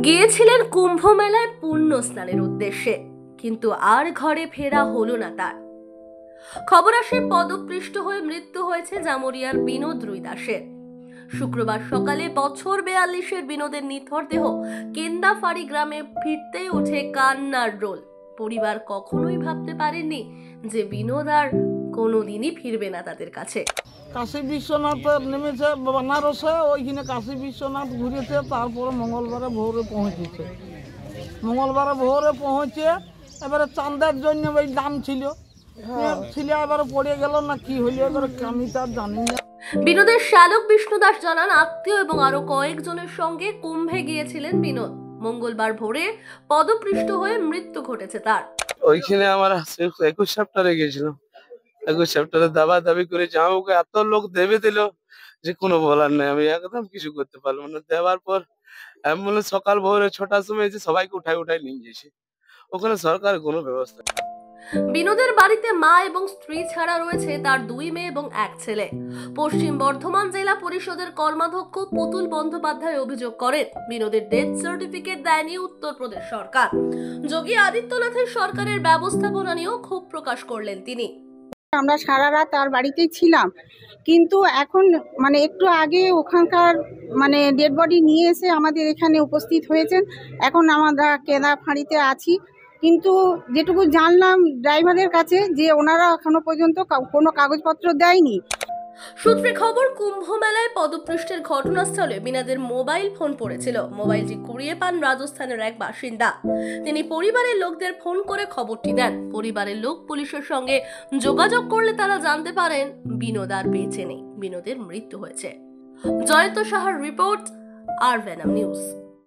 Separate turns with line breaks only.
গিয়েছিলেন কুম্ভ মেলায় পুণ্য স্নানের উদ্দেশ্যে, কিন্তু আর ঘরে ফেরা হলো না তার। খবর আসে পদপৃষ্ট হয়ে মৃত্যু হয়েছে জামুরিয়ার বিনোদ রুই দাসের। শুক্রবার সকালে বছর 42-এর বিনোদের নিথর দেহ কেন্দাফাড়ি গ্রামে ফিরতে উঠে কান্নার রোল। পরিবার কখনোই ভাবতে পারেননি যে বিনোদ আর কোনোদিনই ফিরবে না তাদের কাছে।
কাশী বিশ্বনাথ নেমেছে বেনারসে, ওইখানে কাশী বিশ্বনাথ ঘুরেছে, তারপরে মঙ্গলবারে ভোরে পৌঁছেছে। মঙ্গলবারে ভোরে পৌঁছে এবারে চাঁদের জন্য ওই দাম ছিল, এবারে পড়ে গেল না কি হইলো, এবারে আমি তার জানি না।
বিনোদের শ্যালক বিষ্ণু দাস জানান, আত্মীয় এবং আরো কয়েকজনের সঙ্গে কুম্ভে গিয়েছিলেন বিনোদ। মঙ্গলবার ভোরে পদপৃষ্ট হয়ে মৃত্যু ঘটেছে তার।
ওইখানে আমার 21 সপ্তাহে গেছিলাম। 21 সপ্তাহে দাবি করে আমাকে এত লোক দেবে দিল যে কোনো বলার নেই, আমি একদম কিছু করতে পারলাম না। দেওয়ার পর অ্যাম্বুলেন্স সকাল ভোরে 6টার সময় এসে সবাইকে উঠাই নিয়ে গেছে। ওখানে সরকার কোনো ব্যবস্থা।
বিনোদের বাড়িতে মা এবং স্ত্রী ছাড়া রয়েছে তার 2 মেয়ে এবং 1 ছেলে। পশ্চিম বর্ধমান জেলা পরিষদের কর্মাধ্যক্ষ পুতুল বন্দ্যোপাধ্যায় অভিযোগ করেন, বিনোদের ডেথ সার্টিফিকেট দেয়নি উত্তরপ্রদেশ সরকার। যোগী আদিত্যনাথের সরকারের ব্যবস্থাপনা নিয়েও ক্ষোভ প্রকাশ করলেন তিনি।
আমরা সারা রাত তার বাড়িতেই ছিলাম, কিন্তু এখন একটু আগে ওখানকার ডেড বডি নিয়ে এসে আমাদের এখানে উপস্থিত হয়েছেন। এখন আমরা কেদাফাড়িতে আছি, কিন্তু যেটুকু জানলাম ড্রাইভারের কাছে যে ওনারা এখনো পর্যন্ত কোনো কাগজপত্র দেয়নি।
সূত্রে খবর, কুম্ভ মেলায় পদপৃষ্টের ঘটনাস্থলে বিনোদের মোবাইল ফোন পড়েছিল। মোবাইলটি কুড়িয়ে পান রাজস্থানের এক বাসিন্দা। তিনি পরিবারের লোকদের ফোন করে খবরটি দেন। পরিবারের লোক পুলিশের সঙ্গে যোগাযোগ করলে তারা জানতে পারেন বিনোদ আর বেঁচে নেই, বিনোদের মৃত্যু হয়েছে। জয়ন্ত সাহার রিপোর্ট, আর ভেনাম নিউজ।